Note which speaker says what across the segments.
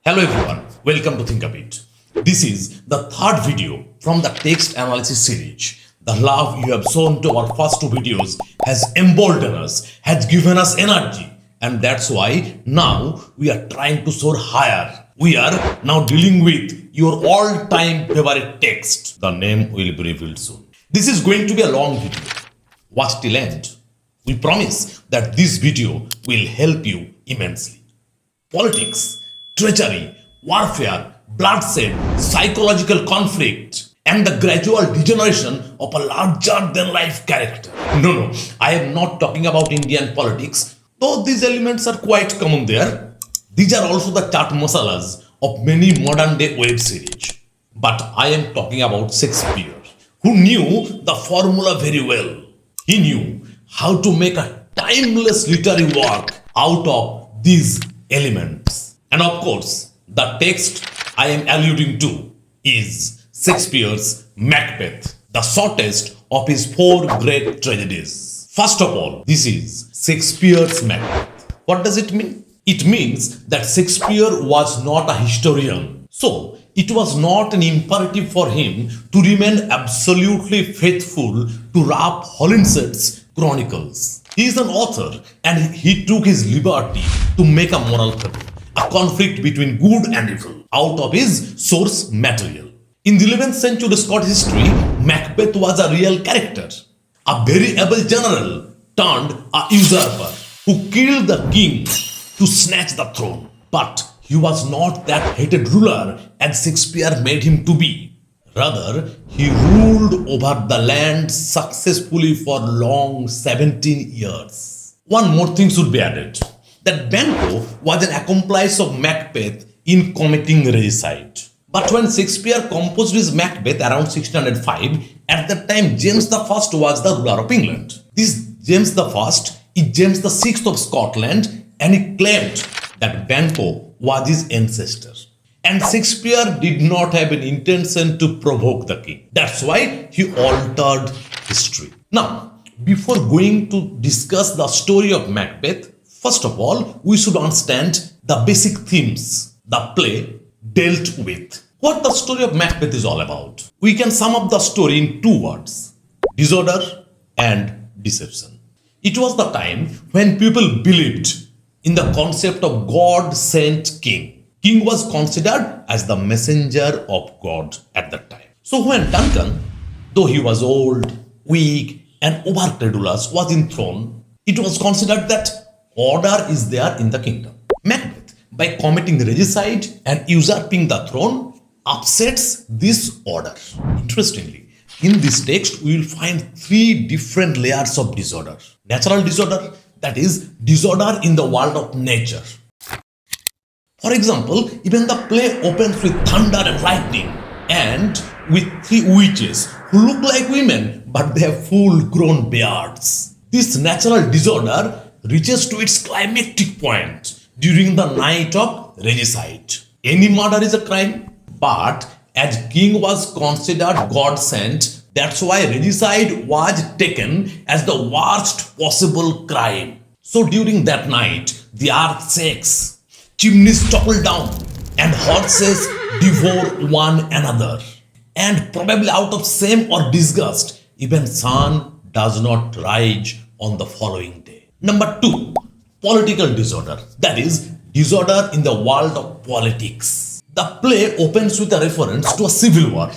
Speaker 1: Hello everyone, welcome to Think a Bit. This is the third video from the text analysis series. The love you have shown to our first two videos has emboldened us, has given us energy, and that's why now we are trying to soar higher. We are now dealing with your all-time favorite text. The name will be revealed soon. This is going to be a long video. Watch till end. We promise that this video will help you immensely. Politics, treachery, warfare, bloodshed, psychological conflict, and the gradual degeneration of a larger-than-life character. No, I am not talking about Indian politics, though these elements are quite common there. These are also the chaat masalas of many modern-day web series. But I am talking about Shakespeare, who knew the formula very well. He knew how to make a timeless literary work out of these elements. And of course, the text I am alluding to is Shakespeare's Macbeth, the shortest of his four great tragedies. First of all, this is Shakespeare's Macbeth. What does it mean? It means that Shakespeare was not a historian. So, it was not an imperative for him to remain absolutely faithful to Ralph Holinshed's chronicles. He is an author and he took his liberty to make a moral fable, a conflict between good and evil, out of his source material. In the 11th century Scottish history, Macbeth was a real character, a very able general turned a usurper who killed the king to snatch the throne. But he was not that hated ruler as Shakespeare made him to be. Rather, he ruled over the land successfully for long 17 years. One more thing should be added, that Banquo was an accomplice of Macbeth in committing regicide. But when Shakespeare composed his Macbeth around 1605, at that time James I was the ruler of England. This James I is James VI of Scotland, and he claimed that Banquo was his ancestor. And Shakespeare did not have an intention to provoke the king. That's why he altered history. Now, before going to discuss the story of Macbeth, first of all, we should understand the basic themes the play dealt with. What the story of Macbeth is all about. We can sum up the story in two words: disorder and deception. It was the time when people believed in the concept of God-sent king. King was considered as the messenger of God at that time. So when Duncan, though he was old, weak, and over-credulous, was enthroned, it was considered that order is there in the kingdom. Macbeth, by committing regicide and usurping the throne, upsets this order. Interestingly, in this text, we will find three different layers of disorder. Natural disorder, that is, disorder in the world of nature. For example, even the play opens with thunder and lightning and with three witches who look like women but they have full-grown beards. This natural disorder reaches to its climactic point during the night of regicide. Any murder is a crime, but as king was considered God-sent, that's why regicide was taken as the worst possible crime. So during that night, the earth shakes, chimneys topple down, and horses devour one another. And probably out of shame or disgust, even sun does not rise on the following day. Number two, political disorder. That is, disorder in the world of politics. The play opens with a reference to a civil war,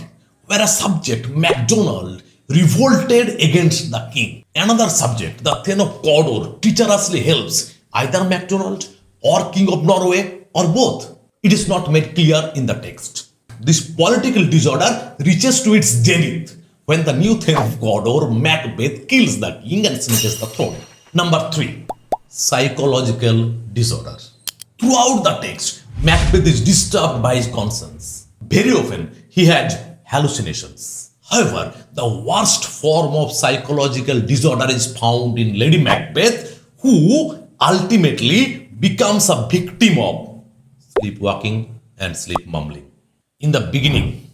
Speaker 1: where a subject, MacDonald, revolted against the king. Another subject, the Thane of Cawdor, treacherously helps either MacDonald or King of Norway, or both. It is not made clear in the text. This political disorder reaches to its zenith when the new Thane of Cawdor, Macbeth, kills the king and snatches the throne. Number three, psychological disorder. Throughout the text, Macbeth is disturbed by his conscience. Very often, he had hallucinations. However, the worst form of psychological disorder is found in Lady Macbeth, who ultimately becomes a victim of sleepwalking and sleep mumbling. In the beginning,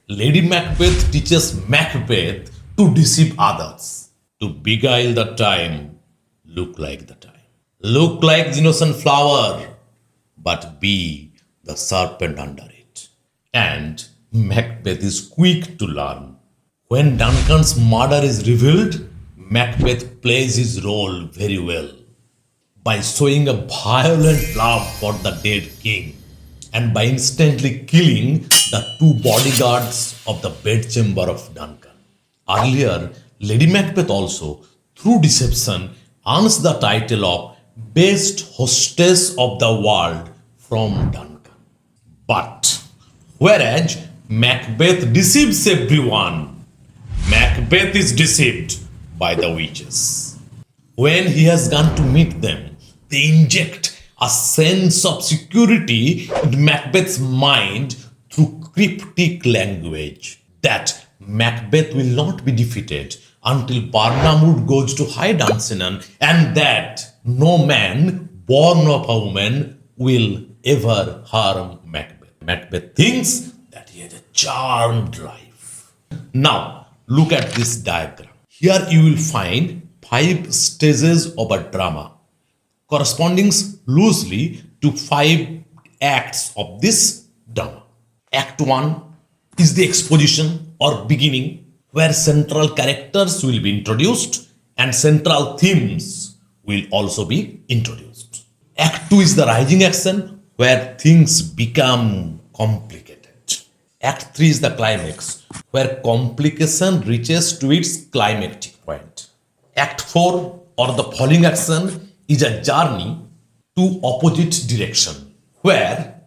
Speaker 1: Lady Macbeth teaches Macbeth to deceive others, to beguile the time, look like the time. Look like the innocent flower, but be the serpent under it. And Macbeth is quick to learn. When Duncan's murder is revealed, Macbeth plays his role very well by showing a violent love for the dead king and by instantly killing the two bodyguards of the bedchamber of Duncan. Earlier, Lady Macbeth also, through deception, earns the title of Best Hostess of the World from Duncan. But whereas Macbeth deceives everyone, Macbeth is deceived by the witches. When he has gone to meet them, they inject a sense of security in Macbeth's mind through cryptic language that Macbeth will not be defeated until Barnawood goes to high Dunsinane and that no man born of a woman will ever harm Macbeth. Macbeth thinks that he has a charmed life. Now, look at this diagram. Here you will find 5 stages of a drama corresponding loosely to 5 acts of this drama. Act 1 is the exposition or beginning where central characters will be introduced and central themes will also be introduced. Act 2 is the rising action where things become complicated. Act 3 is the climax where complication reaches to its climactic point. Act 4 or the falling action is a journey to opposite direction where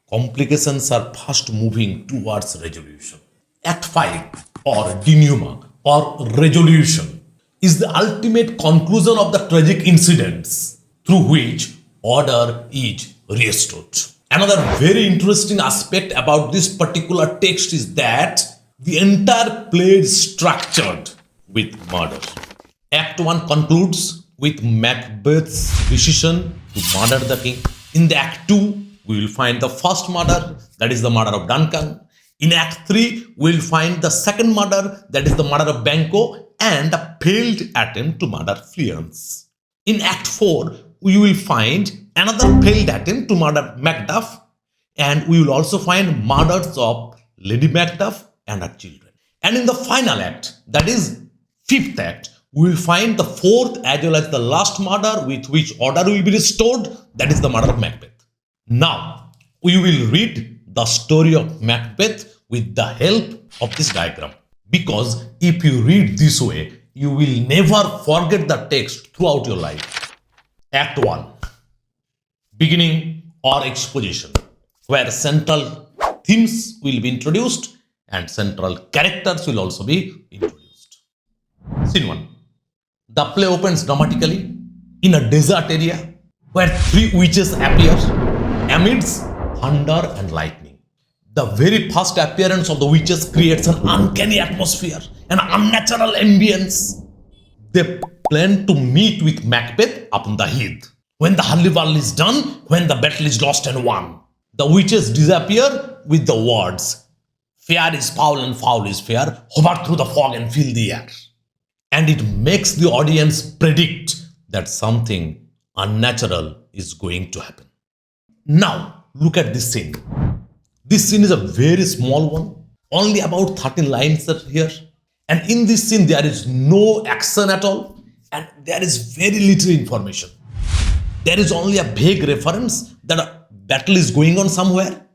Speaker 1: complications are fast moving towards resolution. Act 5 or denouement or resolution is the ultimate conclusion of the tragic incidents through which order is restored. Another very interesting aspect about this particular text is that the entire play is structured with murder. Act 1 concludes with Macbeth's decision to murder the king. In the Act 2, we will find the first murder, that is the murder of Duncan. In Act 3, we will find the second murder, that is the murder of Banquo, and a failed attempt to murder Fleance. In Act 4, we will find another failed attempt to murder Macduff, and we will also find murders of Lady Macduff and her children. And in the final act, that is fifth act, we will find the fourth as well as the last murder with which order will be restored, that is the murder of Macbeth. Now, we will read the story of Macbeth with the help of this diagram. Because if you read this way, you will never forget the text throughout your life. Act 1. Beginning or exposition, where central themes will be introduced and central characters will also be introduced. Scene 1. The play opens dramatically in a desert area where 3 witches appear amidst thunder and lightning. The very first appearance of the witches creates an uncanny atmosphere, an unnatural ambience. They plan to meet with Macbeth upon the heath. When the hullabaloo is done, when the battle is lost and won, the witches disappear with the words, "Fair is foul and foul is fair, hover through the fog and fill the air." And it makes the audience predict that something unnatural is going to happen. Now, look at this scene. This scene is a very small one. Only about 13 lines are here. And in this scene, there is no action at all. And there is very little information. There is only a vague reference that a battle is going on somewhere.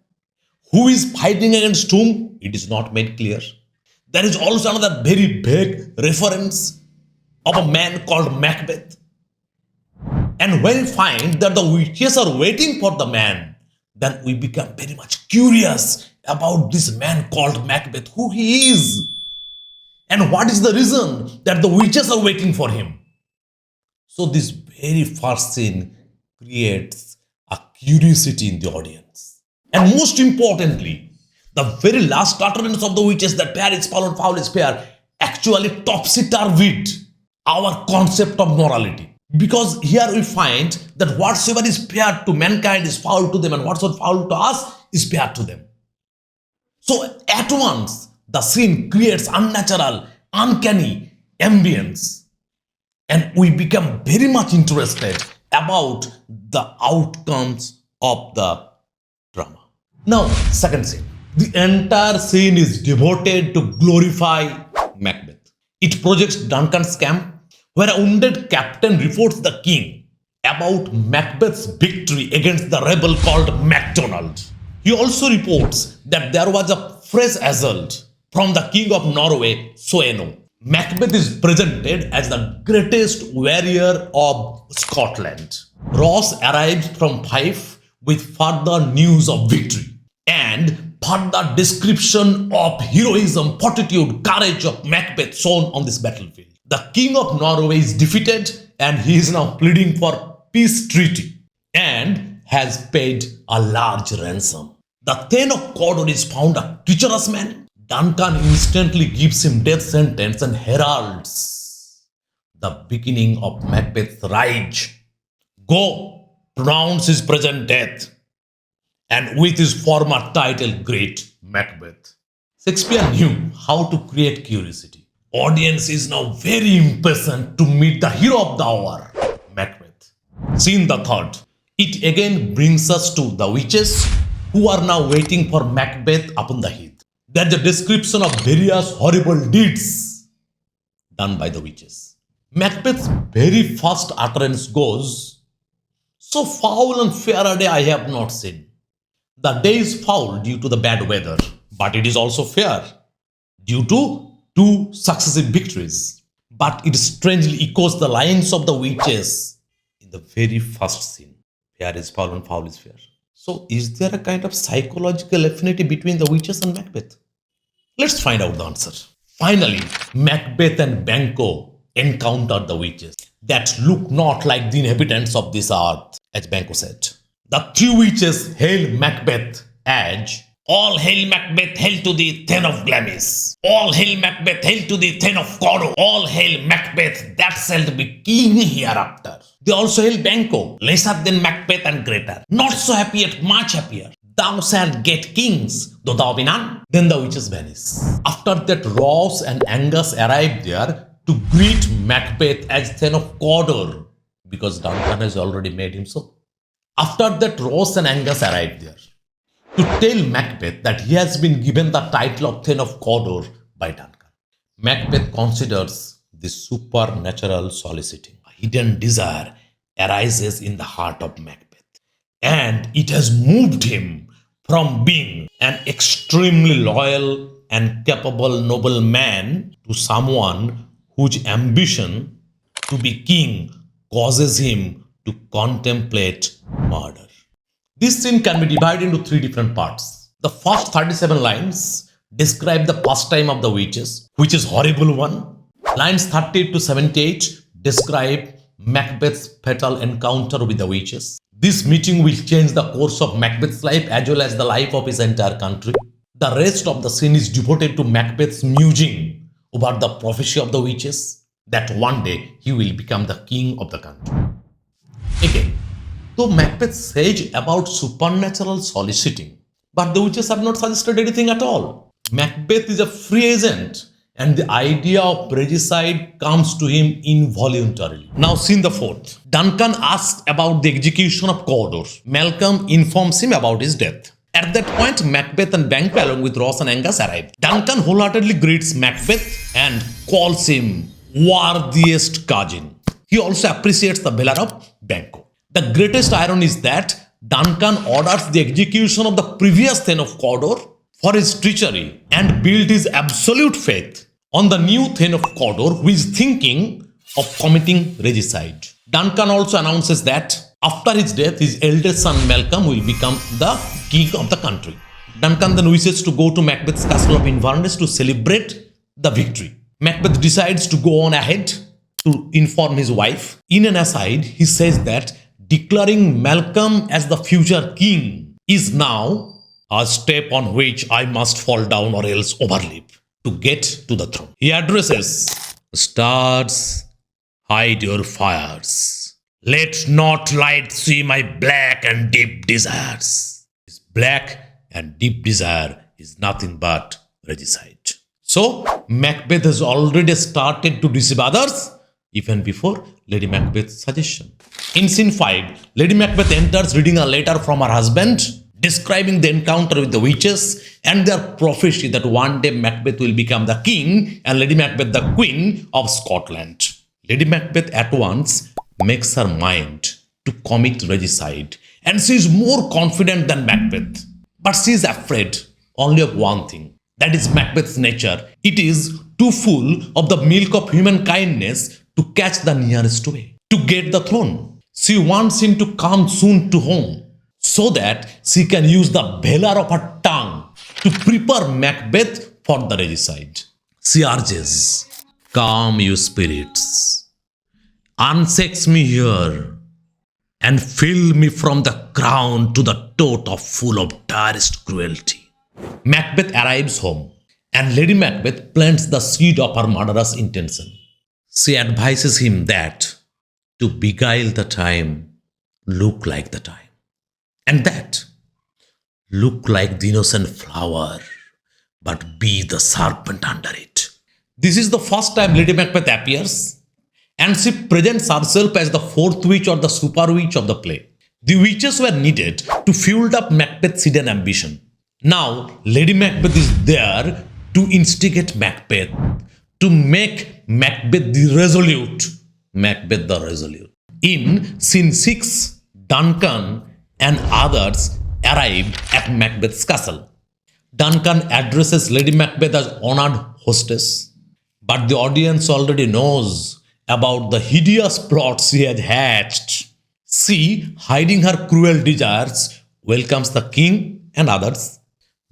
Speaker 1: Who is fighting against whom? It is not made clear. There is also another very vague reference of a man called Macbeth. And when we find that the witches are waiting for the man, then we become very much curious about this man called Macbeth, who he is. And what is the reason that the witches are waiting for him? So this very first scene creates a curiosity in the audience. And most importantly, the very last utterance of the witches, that fair is foul and foul is fair, actually topsy-turvied our concept of morality. Because here we find that whatsoever is fair to mankind is foul to them, and whatsoever foul to us is fair to them. So at once, the scene creates unnatural, uncanny ambience. And we become very much interested about the outcomes of the drama. Now, second scene. The entire scene is devoted to glorify Macbeth. It projects Duncan's camp, where a wounded captain reports the king about Macbeth's victory against the rebel called MacDonald. He also reports that there was a fresh assault from the king of Norway, Sweno. Macbeth is presented as the greatest warrior of Scotland. Ross arrives from Fife with further news of victory and further description of heroism, fortitude, courage of Macbeth shown on this battlefield. The king of Norway is defeated and he is now pleading for peace treaty and has paid a large ransom. The Thane of Cawdor is found a treacherous man. Duncan instantly gives him death sentence and heralds the beginning of Macbeth's rise. Go, pronounce his present death, and with his former title, Great Macbeth. Shakespeare knew how to create curiosity. Audience is now very impatient to meet the hero of the hour, Macbeth. Scene the third. It again brings us to the witches who are now waiting for Macbeth upon the heath. There's a description of various horrible deeds done by the witches. Macbeth's very first utterance goes, "So foul and fair a day I have not seen." The day is foul due to the bad weather, but it is also fair due to two successive victories. But it strangely echoes the lines of the witches in the very first scene. Fair is foul and foul is fair. So is there a kind of psychological affinity between the witches and Macbeth? Let's find out the answer. Finally, Macbeth and Banquo encounter the witches that look not like the inhabitants of this earth, as Banquo said. The three witches hail Macbeth as, "All hail Macbeth, hail to the Thane of Glamis. All hail Macbeth, hail to the Thane of Cawdor. All hail Macbeth, that shalt be king hereafter." They also hail Banquo, lesser than Macbeth and greater. Not so happy yet much happier. "Thou shalt get kings, though thou be none." Then the witches vanish. After that, Ross and Angus arrive there to greet Macbeth as Thane of Cawdor, because Duncan has already made him so. After that, Ross and Angus arrive there to tell Macbeth that he has been given the title of Thane of Cawdor by Duncan. Macbeth considers this supernatural soliciting. A hidden desire arises in the heart of Macbeth, and it has moved him from being an extremely loyal and capable nobleman to someone whose ambition to be king causes him to contemplate murder. This scene can be divided into three different parts. The first 37 lines describe the pastime of the witches, which is horrible one. Lines 38 to 78 describe Macbeth's fatal encounter with the witches. This meeting will change the course of Macbeth's life as well as the life of his entire country. The rest of the scene is devoted to Macbeth's musing over the prophecy of the witches that one day he will become the king of the country. Again, though Macbeth says about supernatural soliciting, but the witches have not suggested anything at all. Macbeth is a free agent, and the idea of regicide comes to him involuntarily. Now, scene the fourth. Duncan asks about the execution of Cawdor. Malcolm informs him about his death. At that point, Macbeth and Banquo along with Ross and Angus arrive. Duncan wholeheartedly greets Macbeth and calls him worthiest cousin. He also appreciates the valor of Banquo. The greatest irony is that Duncan orders the execution of the previous Thane of Cawdor for his treachery and built his absolute faith on the new Thane of Cawdor, who is thinking of committing regicide. Duncan also announces that after his death, his eldest son Malcolm will become the king of the country. Duncan then wishes to go to Macbeth's castle of Inverness to celebrate the victory. Macbeth decides to go on ahead to inform his wife. In an aside, he says that declaring Malcolm as the future king is now a step on which I must fall down or else overleap to get to the throne. He addresses, "Stars, hide your fires. Let not light see my black and deep desires." His black and deep desire is nothing but regicide. So, Macbeth has already started to deceive others even before Lady Macbeth's suggestion. In scene 5, Lady Macbeth enters reading a letter from her husband. describing the encounter with the witches and their prophecy that one day Macbeth will become the king and Lady Macbeth the queen of Scotland. Lady Macbeth at once makes her mind to commit regicide, and she is more confident than Macbeth. But she is afraid only of one thing. That is Macbeth's nature. It is too full of the milk of human kindness to catch the nearest way, to get the throne. She wants him to come soon to home so that she can use the valor of her tongue to prepare Macbeth for the regicide. She urges, "Calm, you spirits, unsex me here, and fill me from the crown to the tote of full of direst cruelty." Macbeth arrives home, and Lady Macbeth plants the seed of her murderous intention. She advises him that to beguile the time, look like the time, and that look like the innocent flower, but be the serpent under it. This is the first time Lady Macbeth appears, and she presents herself as the fourth witch or the super witch of the play. The witches were needed to fuel up Macbeth's hidden ambition. Now, Lady Macbeth is there to instigate Macbeth, to make Macbeth the resolute. Macbeth the resolute. In scene 6, Duncan and others arrive at Macbeth's castle. Duncan addresses Lady Macbeth as honored hostess, but the audience already knows about the hideous plot she had hatched. She, hiding her cruel desires, welcomes the king and others.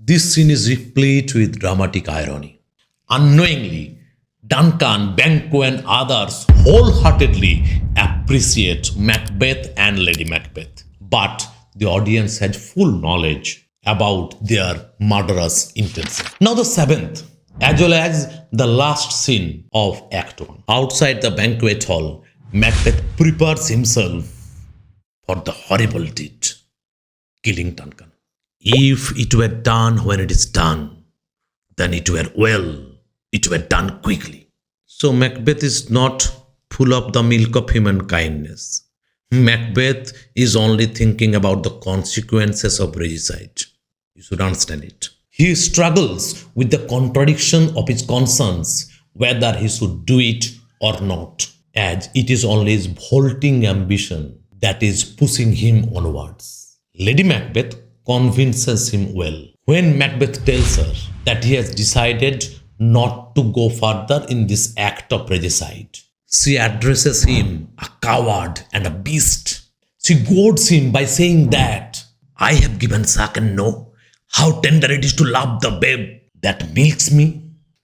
Speaker 1: This scene is replete with dramatic irony. Unknowingly, Duncan, Banquo, and others wholeheartedly appreciate Macbeth and Lady Macbeth, but the audience had full knowledge about their murderous intention. Now the seventh, as well as the last scene of Act 1. Outside the banquet hall, Macbeth prepares himself for the horrible deed, killing Duncan. If it were done when it is done, then it were well, it were done quickly. So Macbeth is not full of the milk of human kindness. Macbeth is only thinking about the consequences of regicide. You should understand it. He struggles with the contradiction of his conscience, whether he should do it or not, as it is only his vaulting ambition that is pushing him onwards. Lady Macbeth convinces him well when Macbeth tells her that he has decided not to go further in this act of regicide. She addresses him a coward and a beast. She goads him by saying that, "I have given suck and know how tender it is to love the babe that milks me.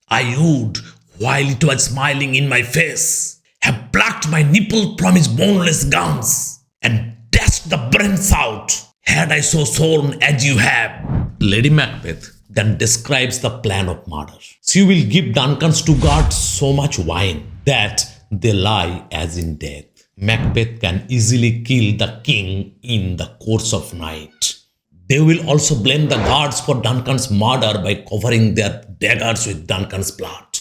Speaker 1: I would, while it was smiling in my face, have plucked my nipple from his boneless gums and dashed the brains out, had I so sworn as you have." Lady Macbeth then describes the plan of murder. She will give Duncan's two guards so much wine that they lie as in death. Macbeth can easily kill the king in the course of night. They will also blame the guards for Duncan's murder by covering their daggers with Duncan's blood.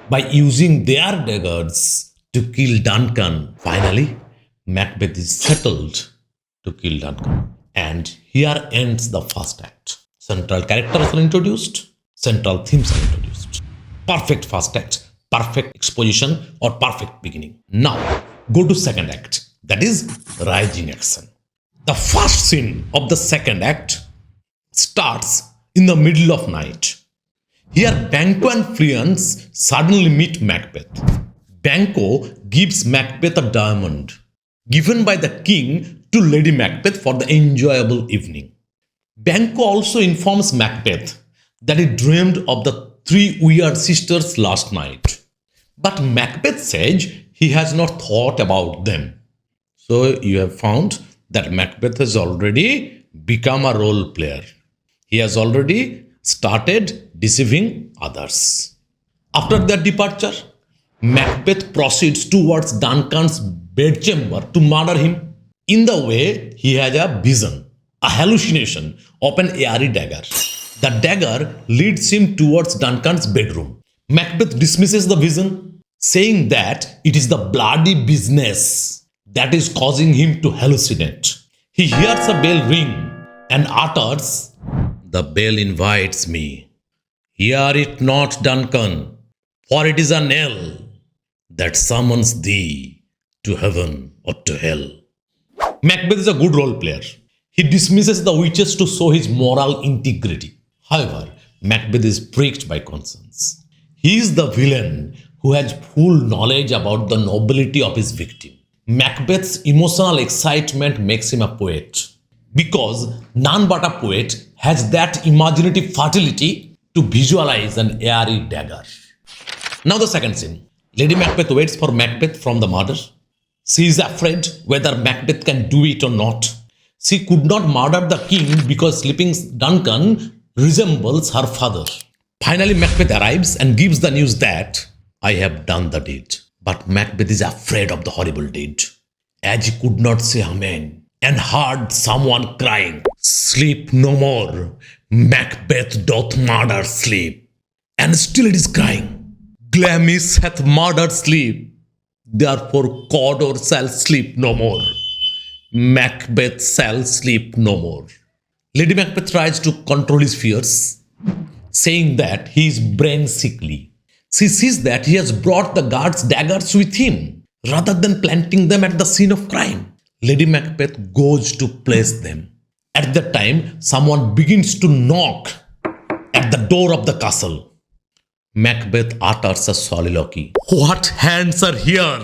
Speaker 1: By using their daggers to kill Duncan, finally, Macbeth is settled to kill Duncan. And here ends the first act. Central characters are introduced, central themes are introduced. Perfect first act, perfect exposition, or perfect beginning. Now, go to second act, that is rising action. The first scene of the second act starts in the middle of night. Here, Banquo and friends suddenly meet Macbeth. Banquo gives Macbeth a diamond given by the king to Lady Macbeth for the enjoyable evening. Banquo also informs Macbeth that he dreamed of the three weird sisters last night. But Macbeth says he has not thought about them. So you have found that Macbeth has already become a role player. He has already started deceiving others. After their departure, Macbeth proceeds towards Duncan's bedchamber to murder him. In the way, he has a vision, a hallucination of an airy dagger. The dagger leads him towards Duncan's bedroom. Macbeth dismisses the vision, saying that it is the bloody business that is causing him to hallucinate. He hears a bell ring and utters, "The bell invites me. Hear it not, Duncan, for it is a knell that summons thee to heaven or to hell." Macbeth is a good role player. He dismisses the witches to show his moral integrity. However, Macbeth is pricked by conscience. He is the villain who has full knowledge about the nobility of his victim. Macbeth's emotional excitement makes him a poet, because none but a poet has that imaginative fertility to visualize an airy dagger. Now the second scene. Lady Macbeth waits for Macbeth from the murder. She is afraid whether Macbeth can do it or not. She could not murder the king because sleeping Duncan resembles her father. Finally, Macbeth arrives and gives the news that, "I have done the deed." But Macbeth is afraid of the horrible deed, as he could not say amen, and heard someone crying, "Sleep no more, Macbeth doth murder sleep." And still it is crying, "Glamis hath murdered sleep, therefore Cawdor shall sleep no more. Macbeth shall sleep no more." Lady Macbeth tries to control his fears, saying that he is brain sickly. She sees that he has brought the guards' daggers with him, rather than planting them at the scene of crime. Lady Macbeth goes to place them. At that time, someone begins to knock at the door of the castle. Macbeth utters a soliloquy. "What hands are here?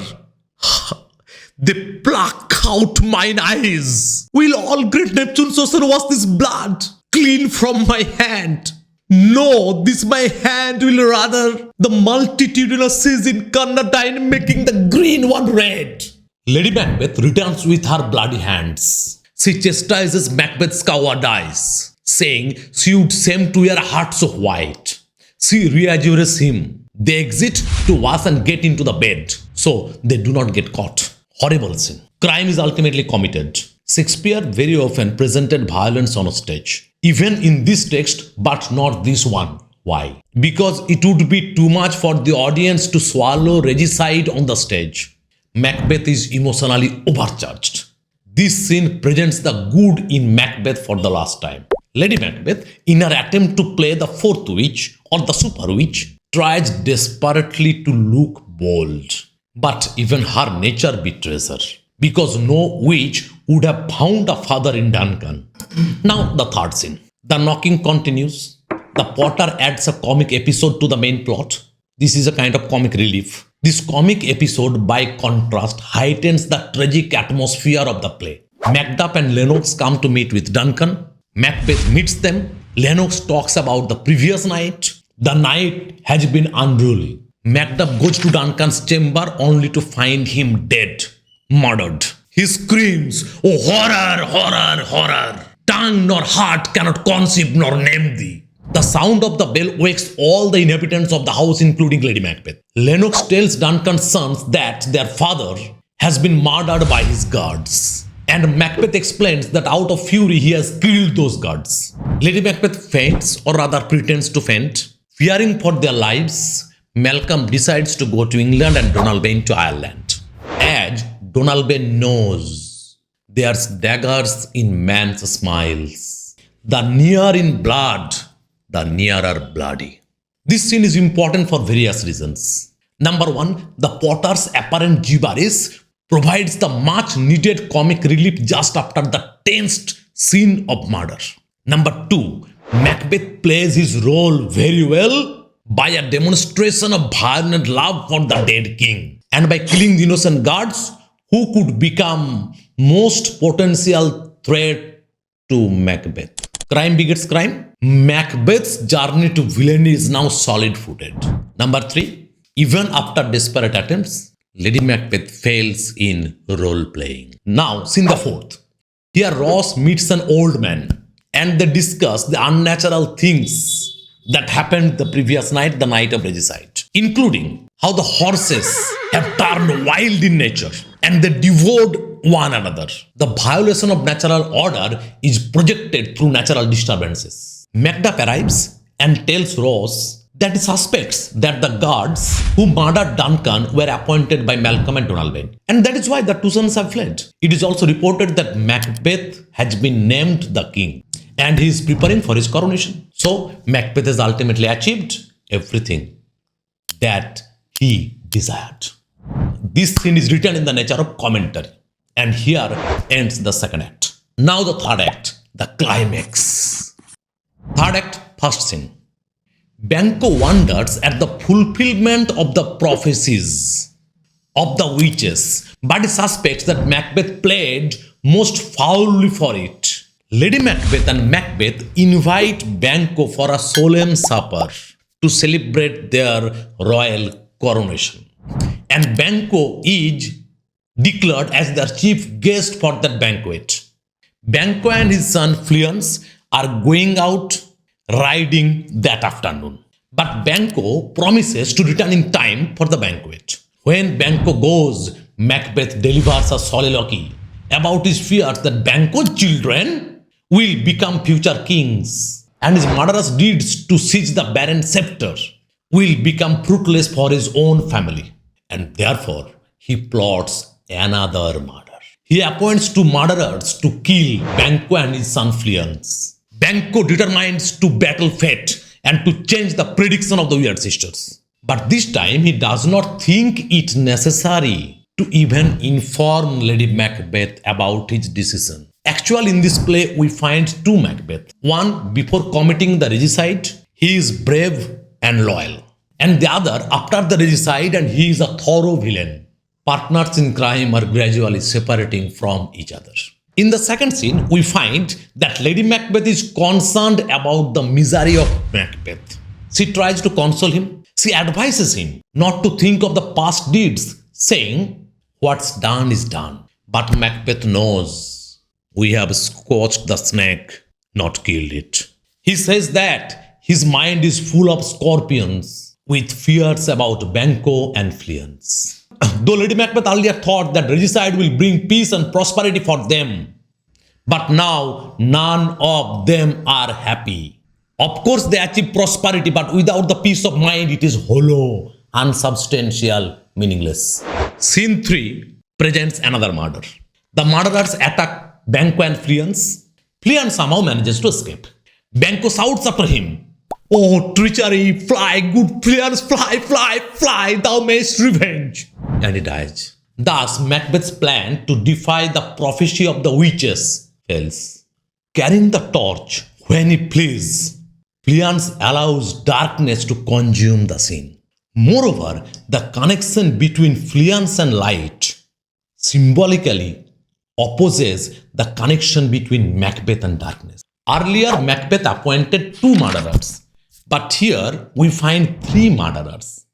Speaker 1: They pluck out mine eyes. Will all great Neptune's ocean wash this blood clean from my hand? No, this my hand will rather the multitudinous seas in Carnadine, making the green one red." Lady Macbeth returns with her bloody hands. She chastises Macbeth's cowardice, saying she would seem to wear a heart so white. She reassures him. They exit to wash and get into the bed, so they do not get caught. Horrible scene. Crime is ultimately committed. Shakespeare very often presented violence on a stage, even in this text, but not this one. Why? Because it would be too much for the audience to swallow regicide on the stage. Macbeth is emotionally overcharged. This scene presents the good in Macbeth for the last time. Lady Macbeth, in her attempt to play the fourth witch or the super witch, tries desperately to look bold. But even her nature betrays her, because no witch would have found a father in Duncan. Now the third scene. The knocking continues. The Potter adds a comic episode to the main plot. This is a kind of comic relief. This comic episode, by contrast, heightens the tragic atmosphere of the play. Macduff and Lennox come to meet with Duncan. Macbeth meets them. Lennox talks about the previous night. The night has been unruly. Macduff goes to Duncan's chamber only to find him dead, murdered. He screams, "Oh, horror, horror, horror! Tongue nor heart cannot conceive nor name thee." The sound of the bell wakes all the inhabitants of the house, including Lady Macbeth. Lennox tells Duncan's sons that their father has been murdered by his guards. And Macbeth explains that out of fury he has killed those guards. Lady Macbeth faints, or rather pretends to faint. Fearing for their lives, Malcolm decides to go to England and Donalbain to Ireland. As Donalbain knows there's daggers in man's smiles. The near in blood, the nearer bloody. This scene is important for various reasons. Number one, the Potter's apparent gibberish provides the much needed comic relief just after the tensed scene of murder. Number two, Macbeth plays his role very well by a demonstration of violent love for the dead king, and by killing the innocent guards who could become most potential threat to Macbeth. Crime begets crime. Macbeth's journey to villainy is now solid-footed. Number three, even after desperate attempts, Lady Macbeth fails in role-playing. Now, scene the fourth. Here Ross meets an old man, and they discuss the unnatural things that happened the previous night, the night of regicide, including how the horses have turned wild in nature and they devoured one another. The violation of natural order is projected through natural disturbances. Macduff arrives and tells Ross that he suspects that the guards who murdered Duncan were appointed by Malcolm and Donalbain, and that is why the two sons have fled. It is also reported that Macbeth has been named the king. and he is preparing for his coronation. So Macbeth has ultimately achieved everything that he desired. This scene is written in the nature of commentary, and here ends the second act. Now the third act, the climax. Third act, first scene. Banquo wonders at the fulfillment of the prophecies of the witches, but he suspects that Macbeth played most foully for it. Lady Macbeth and Macbeth invite Banquo for a solemn supper to celebrate their royal coronation. And Banquo is declared as their chief guest for that banquet. Banquo and his son Fleance are going out riding that afternoon. But Banquo promises to return in time for the banquet. When Banquo goes, Macbeth delivers a soliloquy about his fears that Banquo's children will become future kings, and his murderous deeds to seize the barren scepter will become fruitless for his own family. And therefore, he plots another murder. He appoints two murderers to kill Banquo and his son Fleance. Banquo determines to battle fate and to change the prediction of the Weird Sisters. But this time he does not think it necessary to even inform Lady Macbeth about his decision. Actually, in this play, we find two Macbeth. One, before committing the regicide, he is brave and loyal. And the other, after the regicide, and he is a thorough villain. Partners in crime are gradually separating from each other. In the second scene, we find that Lady Macbeth is concerned about the misery of Macbeth. She tries to console him. She advises him not to think of the past deeds, saying, "What's done is done." But Macbeth knows we have scorched the snake, not killed it. He says that his mind is full of scorpions with fears about Banquo and Fleance. Though Lady Macbeth earlier thought that regicide will bring peace and prosperity for them, but now none of them are happy. Of course, they achieve prosperity, but without the peace of mind, it is hollow, unsubstantial, meaningless. Scene 3 presents another murder. The murderers attack Banquo and Fleance. Fleance somehow manages to escape. Banquo shouts after him, "Oh, treachery, fly, good Fleance, fly, fly, fly, thou mayst revenge." And he dies. Thus, Macbeth's plan to defy the prophecy of the witches fails. Carrying the torch when he pleases, Fleance allows darkness to consume the scene. Moreover, the connection between Fleance and light symbolically opposes the connection between Macbeth and darkness. Earlier, Macbeth appointed two murderers, but here we find three murderers.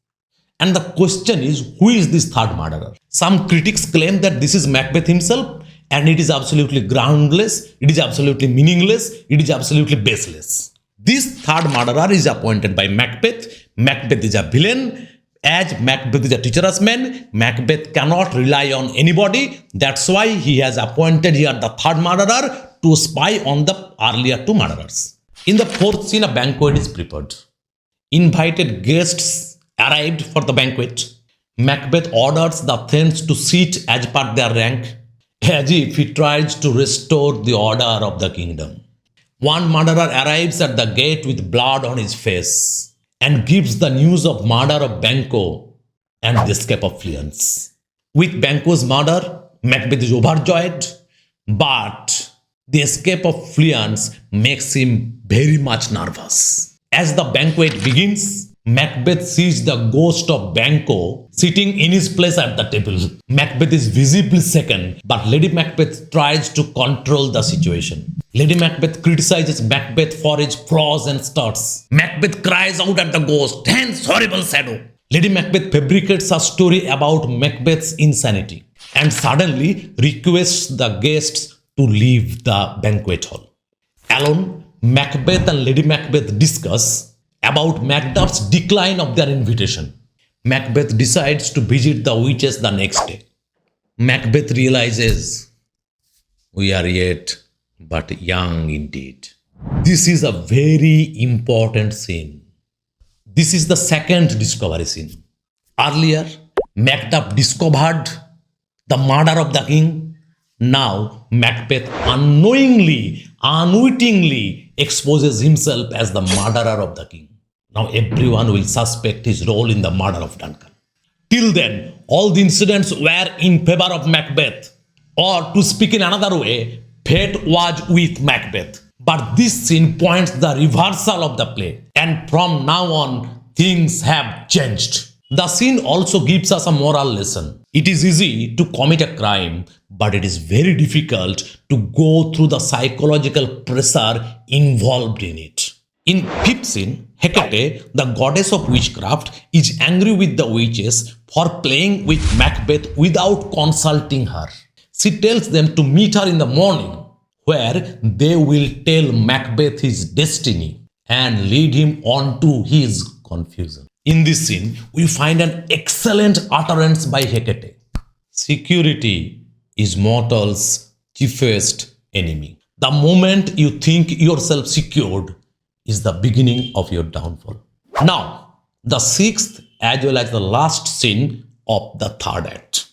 Speaker 1: And the question is, who is this third murderer? Some critics claim that this is Macbeth himself, and it is absolutely groundless, it is absolutely meaningless, it is absolutely baseless. This third murderer is appointed by Macbeth. Macbeth is a villain. As Macbeth is a treacherous man, Macbeth cannot rely on anybody. That's why he has appointed here the third murderer to spy on the earlier two murderers. In the fourth scene, a banquet is prepared. Invited guests arrived for the banquet. Macbeth orders the Thanes to sit as per their rank, as if he tries to restore the order of the kingdom. One murderer arrives at the gate with blood on his face and gives the news of murder of Banquo and the escape of Fleance. With Banquo's murder, Macbeth is overjoyed, but the escape of Fleance makes him very much nervous. As the banquet begins, Macbeth sees the ghost of Banquo sitting in his place at the table. Macbeth is visibly shaken, but Lady Macbeth tries to control the situation. Lady Macbeth criticizes Macbeth for his flaws and starts. Macbeth cries out at the ghost, "Hence, horrible shadow!" Lady Macbeth fabricates a story about Macbeth's insanity and suddenly requests the guests to leave the banquet hall. Alone, Macbeth and Lady Macbeth discuss about Macduff's decline of their invitation. Macbeth decides to visit the witches the next day. Macbeth realizes, we are yet but young indeed. This is a very important scene. This is the second discovery scene. Earlier, Macduff discovered the murder of the king Now, Macbeth unwittingly exposes himself as the murderer of the king. Now, everyone will suspect his role in the murder of Duncan. Till then, all the incidents were in favor of Macbeth. Or, to speak in another way, fate was with Macbeth. But this scene points the reversal of the play. And from now on, things have changed. The scene also gives us a moral lesson. It is easy to commit a crime, but it is very difficult to go through the psychological pressure involved in it. In fifth scene, Hecate, the goddess of witchcraft, is angry with the witches for playing with Macbeth without consulting her. She tells them to meet her in the morning, where they will tell Macbeth his destiny and lead him on to his confusion. In this scene, we find an excellent utterance by Hecate. Security is mortal's chiefest enemy. The moment you think yourself secured is the beginning of your downfall. Now, the sixth as well as the last scene of the third act.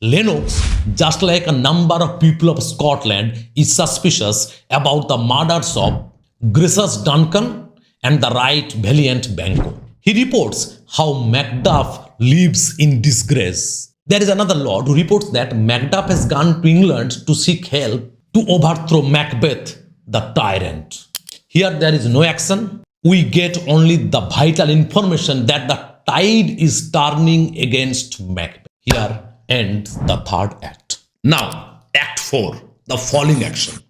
Speaker 1: Lennox, just like a number of people of Scotland, is suspicious about the murders of Gracious Duncan and the right valiant Banquo. He reports how Macduff lives in disgrace. There is another lord who reports that Macduff has gone to England to seek help to overthrow Macbeth, the tyrant. Here there is no action. We get only the vital information that the tide is turning against Macbeth. Here ends the third act. Now, Act 4, the falling action.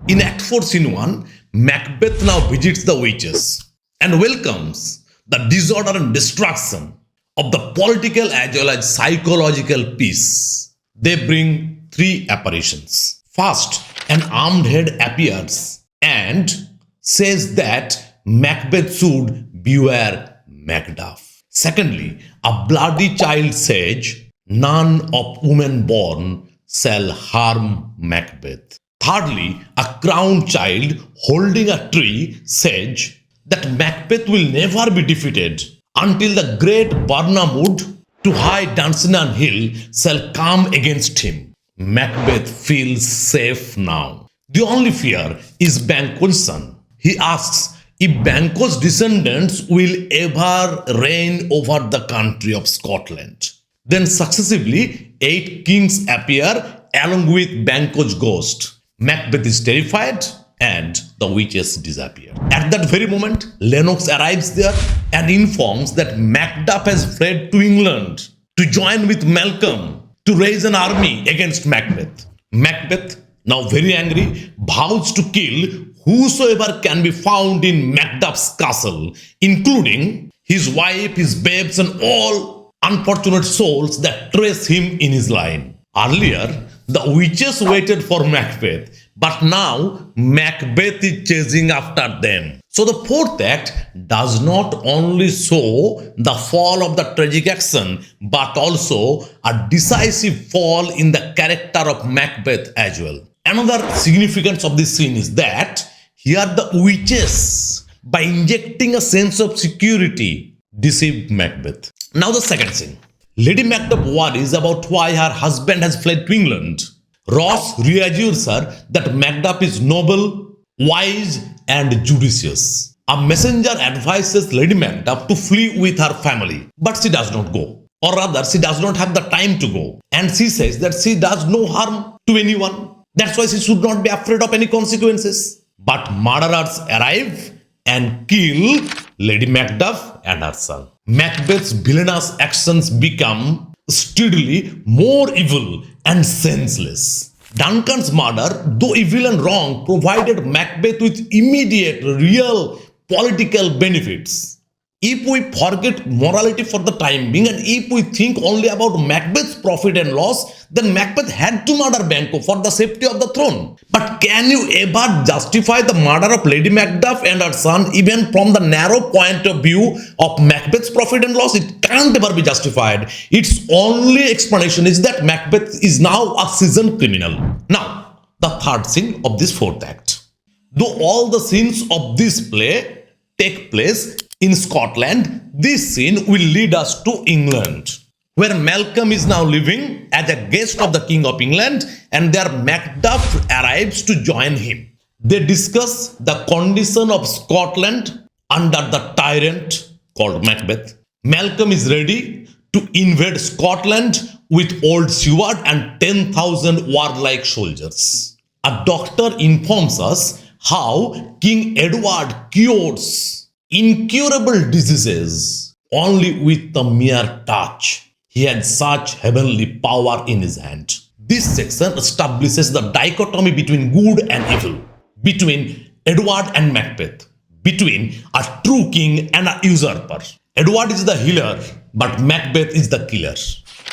Speaker 1: In Act 4, Scene 1, Macbeth now visits the witches and welcomes the disorder and destruction of the political as well as psychological peace. They bring three apparitions. First, an armed head appears and says that Macbeth should beware Macduff. Secondly, a bloody child says, "None of women born shall harm Macbeth." Thirdly, a crowned child holding a tree says that Macbeth will never be defeated until the great Birnamwood to high Dunsinane Hill shall come against him. Macbeth feels safe now. The only fear is Banquo's son. He asks if Banquo's descendants will ever reign over the country of Scotland. Then successively, 8 kings appear along with Banquo's ghost. Macbeth is terrified and the witches disappear. At that very moment, Lennox arrives there and informs that Macduff has fled to England to join with Malcolm to raise an army against Macbeth. Macbeth, now very angry, vows to kill whosoever can be found in Macduff's castle, including his wife, his babes, and all unfortunate souls that trace him in his line. Earlier, the witches waited for Macbeth, but now Macbeth is chasing after them. So the fourth act does not only show the fall of the tragic action, but also a decisive fall in the character of Macbeth as well. Another significance of this scene is that here the witches, by injecting a sense of security, deceived Macbeth. Now the second scene. Lady Macbeth worries about why her husband has fled to England. Ross reassures her that Macduff is noble, wise, and judicious. A messenger advises Lady Macduff to flee with her family, but she does not go. Or rather, she does not have the time to go. And she says that she does no harm to anyone. That's why she should not be afraid of any consequences. But murderers arrive and kill Lady Macduff and her son. Macbeth's villainous actions become steadily more evil and senseless. Duncan's murder, though evil and wrong, provided Macbeth with immediate, real political benefits. If we forget morality for the time being and if we think only about Macbeth's profit and loss, then Macbeth had to murder Banquo for the safety of the throne. But can you ever justify the murder of Lady Macduff and her son even from the narrow point of view of Macbeth's profit and loss? It can't ever be justified. Its only explanation is that Macbeth is now a seasoned criminal. Now, the third scene of this fourth act. Though all the scenes of this play take place in Scotland, this scene will lead us to England. where Malcolm is now living as a guest of the King of England, and there Macduff arrives to join him. They discuss the condition of Scotland under the tyrant called Macbeth. Malcolm is ready to invade Scotland with old Seward and 10,000 warlike soldiers. A doctor informs us how King Edward cures incurable diseases only with a mere touch. He had such heavenly power in his hand. This section establishes the dichotomy between good and evil, between Edward and Macbeth, between a true king and a usurper. Edward is the healer, but Macbeth is the killer.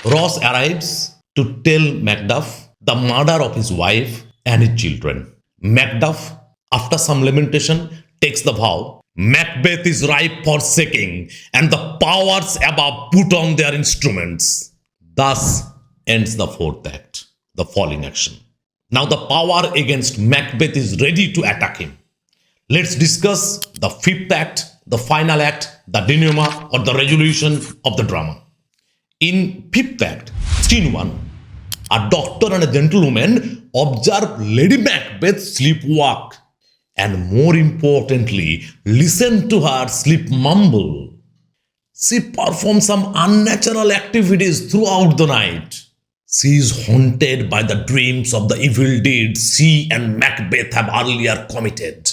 Speaker 1: Ross arrives to tell Macduff the murder of his wife and his children. Macduff, after some lamentation, takes the vow. Macbeth is ripe for sacking, and the powers above put on their instruments. Thus ends the fourth act, the falling action. Now the power against Macbeth is ready to attack him. Let's discuss the fifth act, the final act, the denouement or the resolution of the drama. In fifth act, scene 1, a doctor and a gentlewoman observe Lady Macbeth sleepwalk, and more importantly, listen to her sleep mumble. She performs some unnatural activities throughout the night. She is haunted by the dreams of the evil deeds she and Macbeth have earlier committed.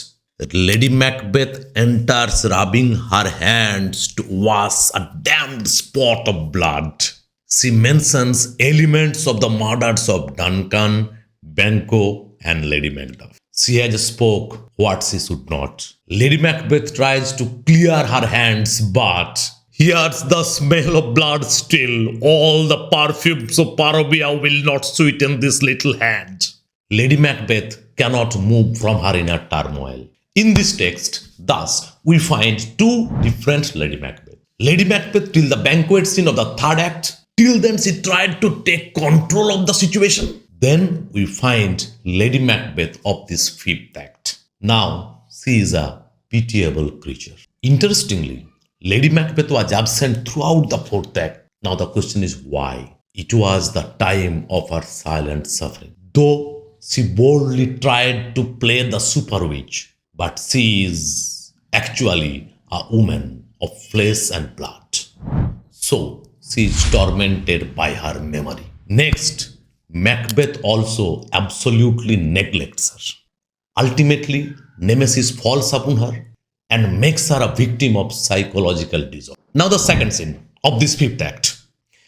Speaker 1: Lady Macbeth enters rubbing her hands to wash a damned spot of blood. She mentions elements of the murders of Duncan, Banquo, and Lady Macduff. She has spoke what she should not. Lady Macbeth tries to clear her hands, but hears the smell of blood still. All the perfumes of Parobia will not sweeten this little hand. Lady Macbeth cannot move from her inner turmoil. In this text, thus, we find two different Lady Macbeth. Lady Macbeth till the banquet scene of the third act. Till then she tried to take control of the situation. Then we find Lady Macbeth of this fifth act. Now she is a pitiable creature. Interestingly, Lady Macbeth was absent throughout the fourth act. Now the question is why? It was the time of her silent suffering. Though she boldly tried to play the super witch, but she is actually a woman of flesh and blood. So she is tormented by her memory. Next, Macbeth also absolutely neglects her. Ultimately, Nemesis falls upon her and makes her a victim of psychological disorder. Now the second scene of this fifth act.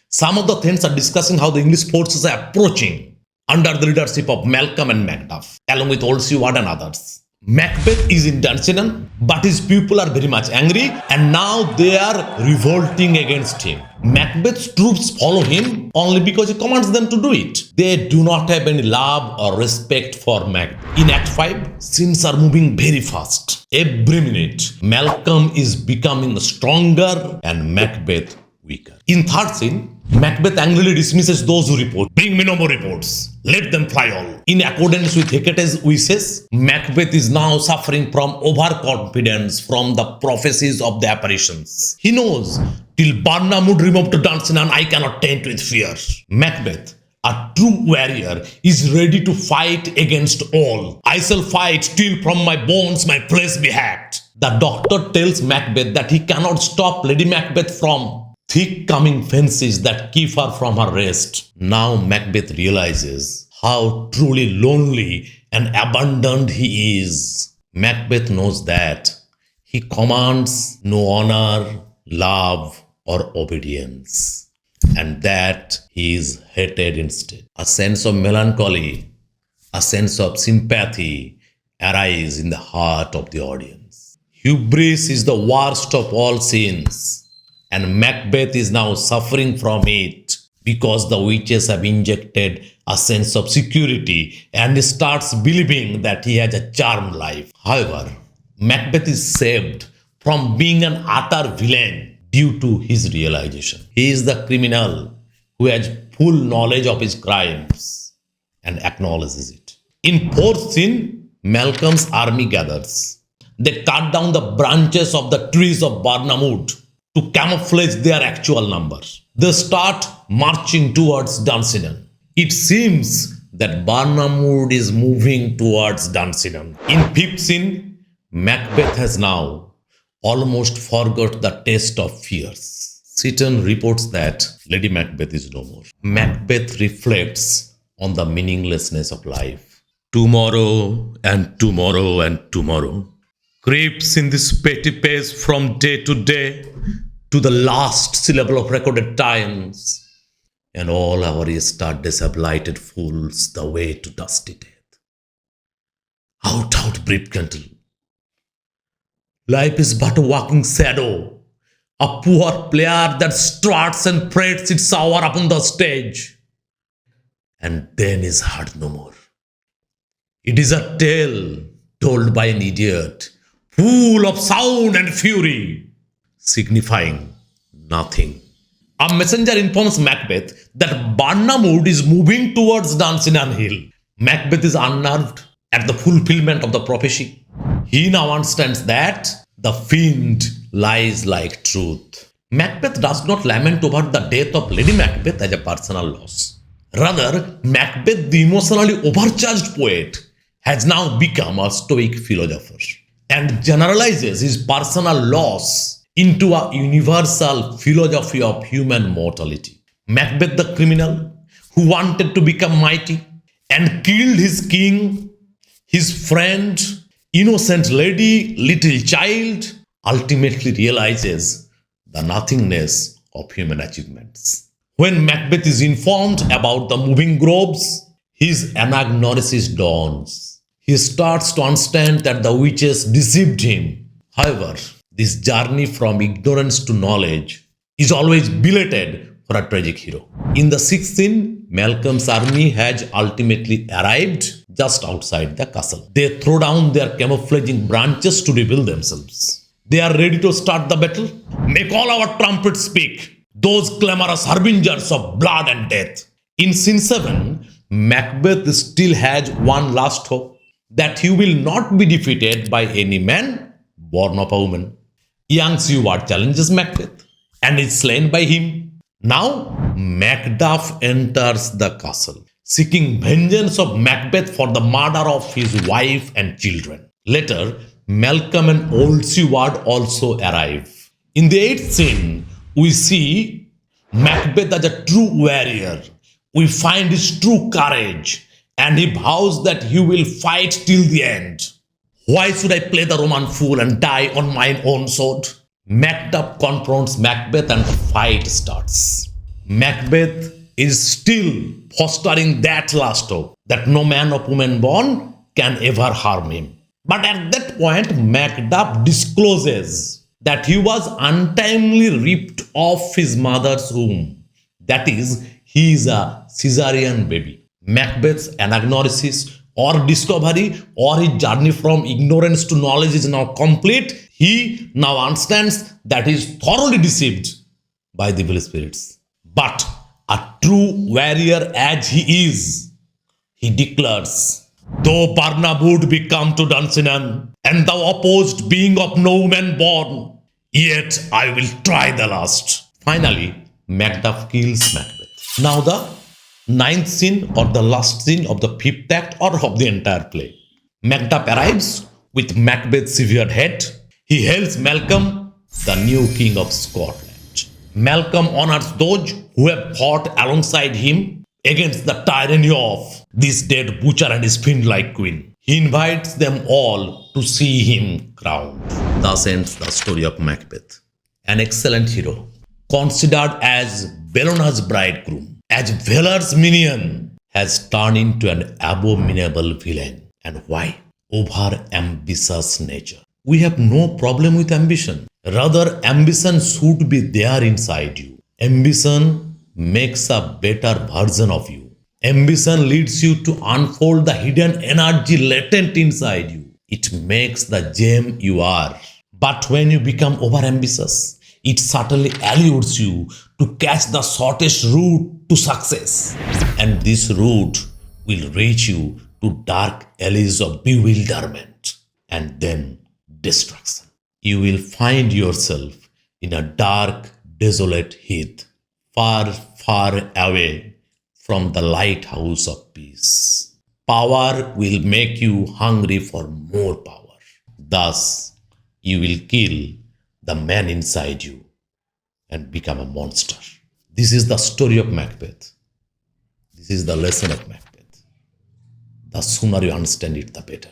Speaker 1: Some of the things are discussing how the English forces are approaching under the leadership of Malcolm and Macduff, along with Old Seward and others. Macbeth is in Dunsinane, but his people are very much angry and now they are revolting against him. Macbeth's troops follow him only because he commands them to do it. They do not have any love or respect for Macbeth. In Act 5, scenes are moving very fast. Every minute, Malcolm is becoming stronger and Macbeth weaker. In third scene, Macbeth angrily dismisses those who report. Bring me no more reports. Let them fly all. In accordance with Hecate's wishes, Macbeth is now suffering from overconfidence from the prophecies of the apparitions. He knows, till Barnum would remove to Dunsinane, I cannot taint with fear. Macbeth, a true warrior, is ready to fight against all. I shall fight till from my bones my flesh be hacked. The doctor tells Macbeth that he cannot stop Lady Macbeth from thick coming fences that keep her from her rest. Now Macbeth realizes how truly lonely and abandoned he is. Macbeth knows that he commands no honor, love, or obedience, and that he is hated instead. A sense of melancholy, a sense of sympathy arise in the heart of the audience. Hubris is the worst of all sins, and Macbeth is now suffering from it because the witches have injected a sense of security and he starts believing that he has a charmed life. However, Macbeth is saved from being an utter villain due to his realization. He is the criminal who has full knowledge of his crimes and acknowledges it. In fourth scene, Malcolm's army gathers. They cut down the branches of the trees of Barnum Wood to camouflage their actual numbers. They start marching towards Dunsinane. It seems that Barnamwood is moving towards Dunsinane. In fifth scene, Macbeth has now almost forgot the taste of fears. Seaton reports that Lady Macbeth is no more. Macbeth reflects on the meaninglessness of life. Tomorrow and tomorrow and tomorrow creeps in this petty pace from day to day to the last syllable of recorded times, and all our yesterdays have lighted fools the way to dusty death. Out, brief candle. Life is but a walking shadow, a poor player that struts and prates its hour upon the stage, and then is heard no more. It is a tale told by an idiot, full of sound and fury, signifying nothing. A messenger informs Macbeth that Barnamwood is moving towards Dunsinane Hill. Macbeth is unnerved at the fulfillment of the prophecy. He now understands that the fiend lies like truth. Macbeth does not lament over the death of Lady Macbeth as a personal loss. Rather, Macbeth, the emotionally overcharged poet, has now become a stoic philosopher and generalizes his personal loss into a universal philosophy of human mortality. Macbeth, the criminal who wanted to become mighty and killed his king, his friend, innocent lady, little child, ultimately realizes the nothingness of human achievements. When Macbeth is informed about the moving groves, his anagnorisis dawns. He starts to understand that the witches deceived him. However, this journey from ignorance to knowledge is always belated for a tragic hero. In the sixth scene, Malcolm's army has ultimately arrived just outside the castle. They throw down their camouflaging branches to reveal themselves. They are ready to start the battle. Make all our trumpets speak, those clamorous harbingers of blood and death. In scene 7, Macbeth still has one last hope, that he will not be defeated by any man born of a woman. Young Seward challenges Macbeth and is slain by him. Now, Macduff enters the castle, seeking vengeance of Macbeth for the murder of his wife and children. Later, Malcolm and old Seward also arrive. In the 8th scene, we see Macbeth as a true warrior. We find his true courage, and he vows that he will fight till the end. Why should I play the Roman fool and die on my own sword? Macduff confronts Macbeth and the fight starts. Macbeth is still fostering that last hope that no man or woman born can ever harm him. But at that point, Macduff discloses that he was untimely ripped off his mother's womb. That is, he is a Caesarean baby. Macbeth's anagnorisis or discovery or his journey from ignorance to knowledge is now complete. He now understands that he is thoroughly deceived by the evil spirits. But a true warrior as he is, he declares, though Barnamwood be come to Dunsinane, and thou opposed being of no woman born, yet I will try the last. Finally, Macduff kills Macbeth. Now the 9th scene or the last scene of the 5th act or of the entire play. Macduff arrives with Macbeth's severed head. He hails Malcolm, the new king of Scotland. Malcolm honors those who have fought alongside him against the tyranny of this dead butcher and his fiend-like queen. He invites them all to see him crowned. Thus ends the story of Macbeth. An excellent hero, considered as Bellona's bridegroom, as Valor's minion, has turned into an abominable villain. And why? Over-ambitious nature. We have no problem with ambition. Rather, ambition should be there inside you. Ambition makes a better version of you. Ambition leads you to unfold the hidden energy latent inside you. It makes the gem you are. But when you become over-ambitious, it certainly allures you to catch the shortest route to success. And this route will reach you to dark alleys of bewilderment and then destruction. You will find yourself in a dark, desolate heath, far, far away from the lighthouse of peace. Power will make you hungry for more power. Thus, you will kill the man inside you and become a monster. This is the story of Macbeth. This is the lesson of Macbeth. The sooner you understand it, the better.